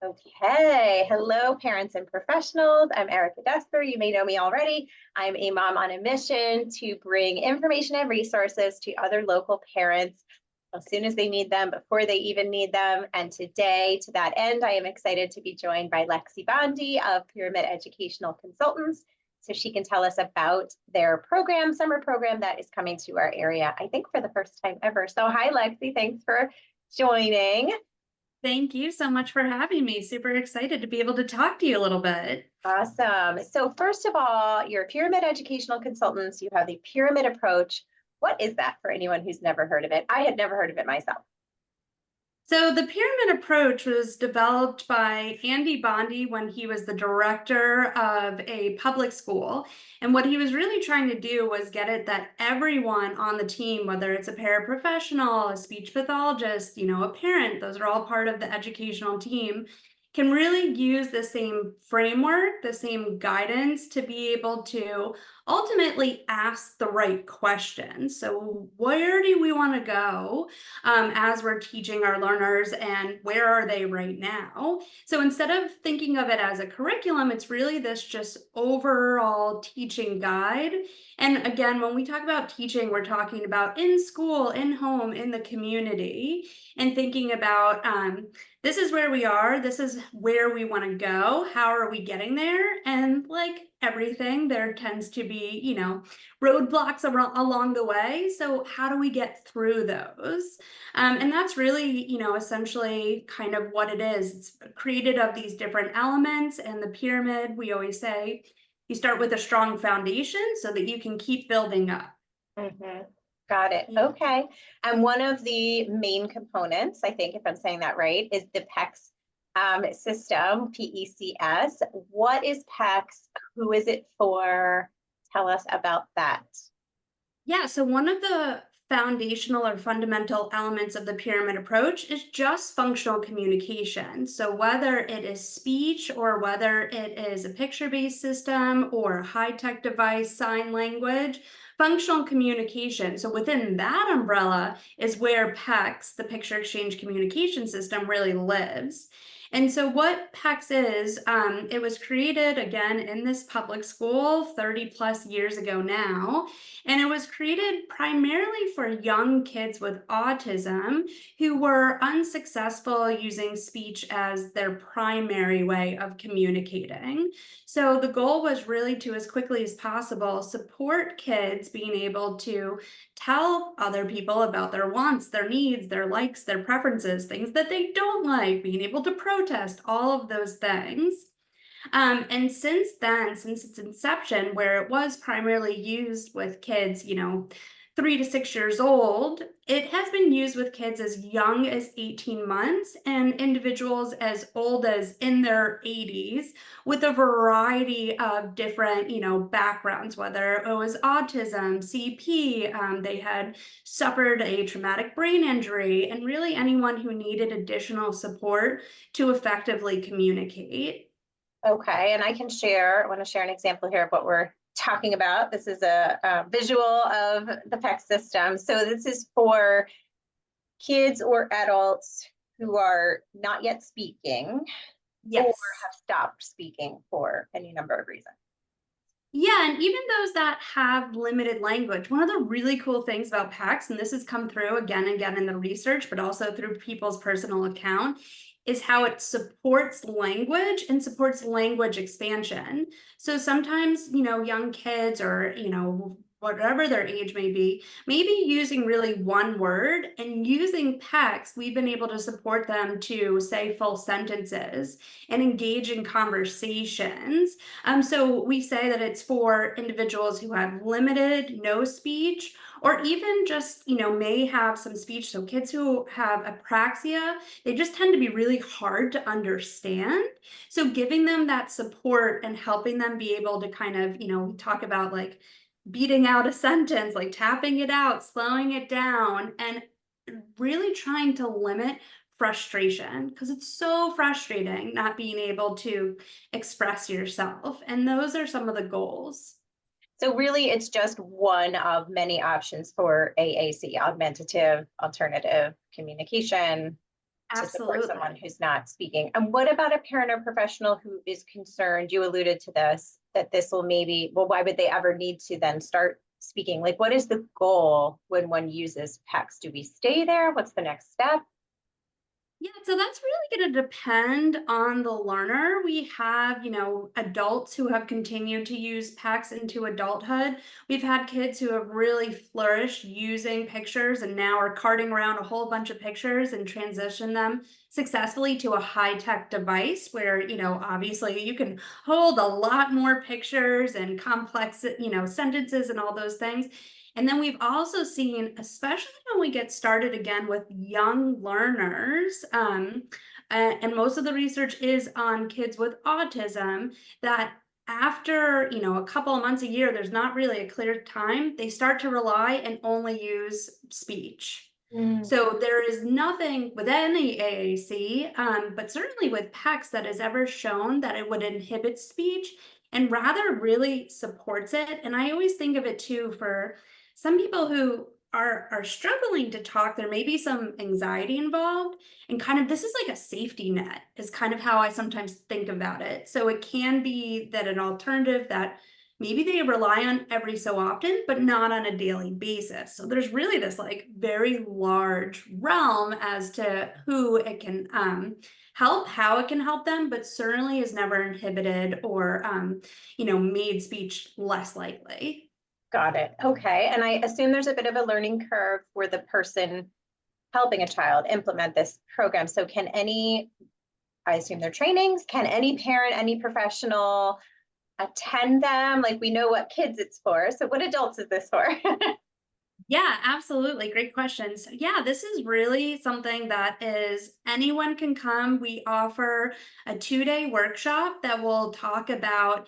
Okay, hello parents and professionals. I'm Erica Desper. You may know me already. I'm a mom on a mission to bring information and resources to other local parents as soon as they need them, before they even need them. And today, to that end, I am excited to be joined by Lexi Bondy of Pyramid Educational Consultants, so she can tell us about their program, summer program that is coming to our area, I think for the first time ever. So hi, Lexi, thanks for joining. Thank you so much for having me. Super excited to be able to talk to you a little bit. Awesome. So first of all, you're Pyramid Educational Consultants. You have the pyramid approach. What is that for anyone who's never heard of it? I had never heard of it myself. So the pyramid approach was developed by Andy Bondy when he was the director of a public school. And what he was really trying to do was get it that everyone on the team, whether it's a paraprofessional, a speech pathologist, a parent, those are all part of the educational team, can really use the same framework, the same guidance to be able to ultimately ask the right questions. So where do we want to go as we're teaching our learners, and where are they right now? So instead of thinking of it as a curriculum, it's really this just overall teaching guide. And again, when we talk about teaching, we're talking about in school, in home, in the community, and thinking about this is where we are, this is where we want to go, how are we getting there? And like everything, there tends to be, roadblocks along the way. So how do we get through those? And that's really, essentially kind of what it is. It's created of these different elements. And the pyramid, we always say, you start with a strong foundation so that you can keep building up. Mhm. Got it. Yeah. Okay. And one of the main components, I think, if I'm saying that right, is the PECS system, PECS. What is PECS? Who is it for? Tell us about that. Yeah, so one of the foundational or fundamental elements of the pyramid approach is just functional communication. So whether it is speech or whether it is a picture-based system or a high-tech device, sign language, functional communication. So within that umbrella is where PECS, the picture exchange communication system, really lives. And so what PECS is, it was created again in this public school 30 plus years ago now. And it was created primarily for young kids with autism who were unsuccessful using speech as their primary way of communicating. So the goal was really to, as quickly as possible, support kids being able to tell other people about their wants, their needs, their likes, their preferences, things that they don't like, being able to protest, all of those things. And since then, since its inception, where it was primarily used with kids, 3 to 6 years old, it has been used with kids as young as 18 months and individuals as old as in their 80s with a variety of different, backgrounds, whether it was autism, CP, they had suffered a traumatic brain injury, and really anyone who needed additional support to effectively communicate. Okay, and I want to share an example here of what we're talking about. This is a visual of the PEC system. So this is for kids or adults who are not yet speaking or Yes. have stopped speaking for any number of reasons. Yeah, and even those that have limited language, one of the really cool things about PACS, and this has come through again and again in the research, but also through people's personal account, is how it supports language and supports language expansion. So sometimes, young kids or, whatever their age may be, maybe using really one word, and using PECS, we've been able to support them to say full sentences and engage in conversations. So we say that it's for individuals who have limited, no speech, or even just, may have some speech. So kids who have apraxia, they just tend to be really hard to understand. So giving them that support and helping them be able to kind of, we talk about like beating out a sentence, like tapping it out, slowing it down, and really trying to limit frustration, because it's so frustrating not being able to express yourself. And those are some of the goals. So really, it's just one of many options for AAC, augmentative alternative communication. to support someone Absolutely. who's not speaking. And what about a parent or professional who is concerned? You alluded to this, that this will maybe, well, why would they ever need to then start speaking? Like, what is the goal when one uses PECS? Do we stay there? What's the next step? Yeah, so that's really going to depend on the learner. We have, adults who have continued to use PECS into adulthood. We've had kids who have really flourished using pictures and now are carting around a whole bunch of pictures and transition them successfully to a high-tech device where, obviously you can hold a lot more pictures and complex, sentences and all those things. And then we've also seen, especially when we get started again with young learners, and most of the research is on kids with autism, that after a couple of months, a year, there's not really a clear time, they start to rely and only use speech. Mm. So there is nothing with any AAC, but certainly with PECS that has ever shown that it would inhibit speech and rather really supports it. And I always think of it too for some people who are struggling to talk. There may be some anxiety involved, and kind of this is like a safety net, is kind of how I sometimes think about it. So it can be that an alternative that maybe they rely on every so often, but not on a daily basis. So there's really this like very large realm as to who it can help, how it can help them, but certainly is never inhibited or made speech less likely. Got it. Okay. And I assume there's a bit of a learning curve for the person helping a child implement this program. So can any, I assume they're trainings, can any parent, any professional attend them? Like, we know what kids it's for. So what adults is this for? Yeah, absolutely. Great questions. Yeah, this is really something that is anyone can come. We offer a 2-day workshop that will talk about,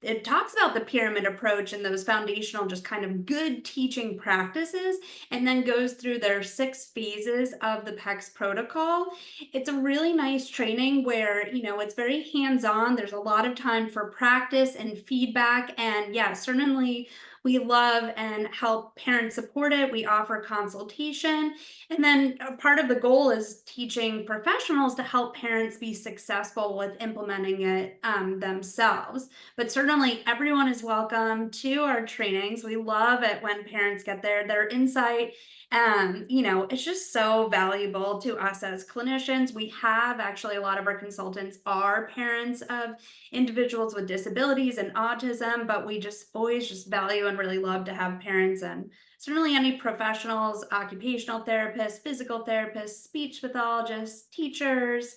it talks about the pyramid approach and those foundational, just kind of good teaching practices, and then goes through their 6 phases of the PECS protocol. It's a really nice training where, it's very hands-on. There's a lot of time for practice and feedback. And yeah, certainly we love and help parents support it. We offer consultation. And then a part of the goal is teaching professionals to help parents be successful with implementing it themselves. But certainly everyone is welcome to our trainings. We love it when parents get their insight. It's just so valuable to us as clinicians. We have actually a lot of our consultants are parents of individuals with disabilities and autism, but we just always just value and really love to have parents and certainly any professionals, occupational therapists, physical therapists, speech pathologists, teachers,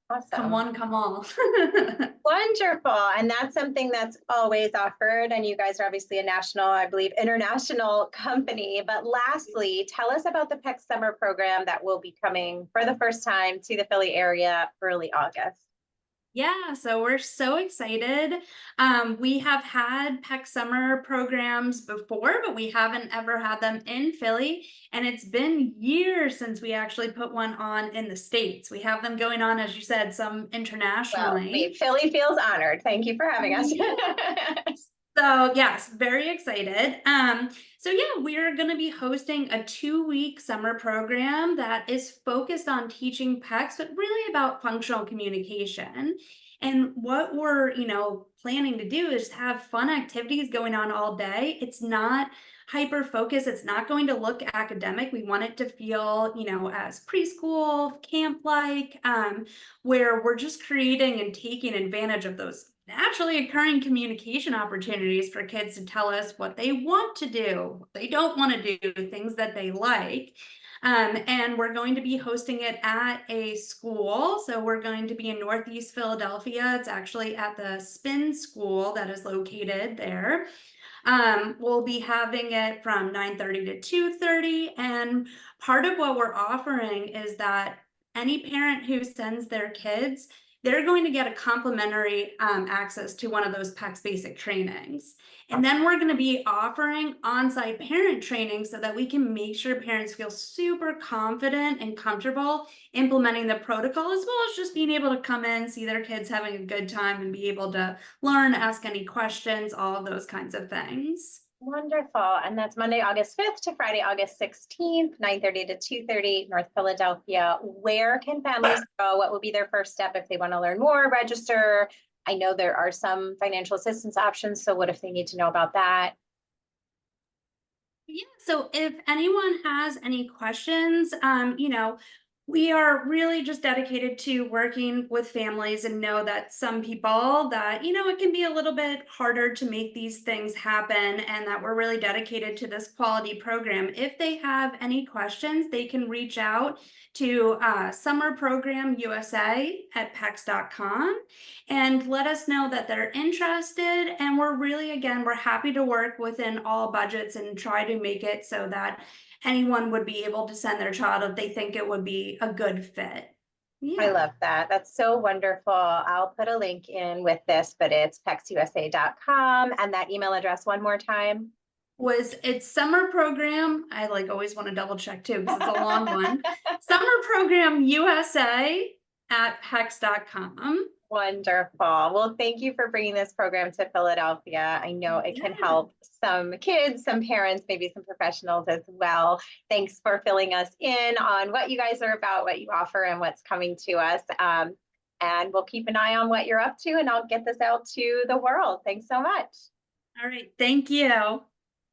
come Awesome. one, come all. Wonderful. And that's something that's always offered. And you guys are obviously a national, I believe, international company. But lastly, tell us about the PECS Summer Program that will be coming for the first time to the Philly area early August. Yeah, so we're so excited. We have had PEC summer programs before, but we haven't ever had them in Philly. And it's been years since we actually put one on in the States. We have them going on, as you said, some Well, internationally. Philly feels honored. Thank you for having us. So yes, very excited. So yeah, we're going to be hosting a 2-week summer program that is focused on teaching PECS, but really about functional communication. And what we're, planning to do is have fun activities going on all day. It's not hyper focused. It's not going to look academic. We want it to feel, as preschool, camp-like, where we're just creating and taking advantage of those naturally occurring communication opportunities for kids to tell us what they want to do, what they don't want to do, things that they like. And we're going to be hosting it at a school. So we're going to be in Northeast Philadelphia. It's actually at the Spin School that is located there. We'll be having it from 9:30 to 2:30. And part of what we're offering is that any parent who sends their kids, they're going to get a complimentary access to one of those PECS basic trainings. And then we're going to be offering on-site parent training so that we can make sure parents feel super confident and comfortable implementing the protocol, as well as just being able to come in, see their kids having a good time and be able to learn, ask any questions, all of those kinds of things. Wonderful. And that's Monday, August 5th to Friday, August 16th, 9:30 to 2:30, North Philadelphia. Where can families go? What will be their first step if they want to learn more, register? I know there are some financial assistance options. So what if they need to know about that? Yeah, so if anyone has any questions, we are really just dedicated to working with families and know that some people that, it can be a little bit harder to make these things happen and that we're really dedicated to this quality program. If they have any questions, they can reach out to Summer Program USA at PECS.com and let us know that they're interested. And we're really, again, we're happy to work within all budgets and try to make it so that anyone would be able to send their child if they think it would be a good fit. I Yeah. love that. That's so wonderful. I'll put a link in with this, but it's pecsusa.com and that email address one more time. It's summer program. I like always want to double check too because it's a long one. Summer program USA at PECS.com. Wonderful. Well, thank you for bringing this program to Philadelphia. I know it can Yeah. help some kids, some parents, maybe some professionals as well. Thanks for filling us in on what you guys are about, what you offer, and what's coming to us. And we'll keep an eye on what you're up to, and I'll get this out to the world. Thanks so much. All right. Thank you.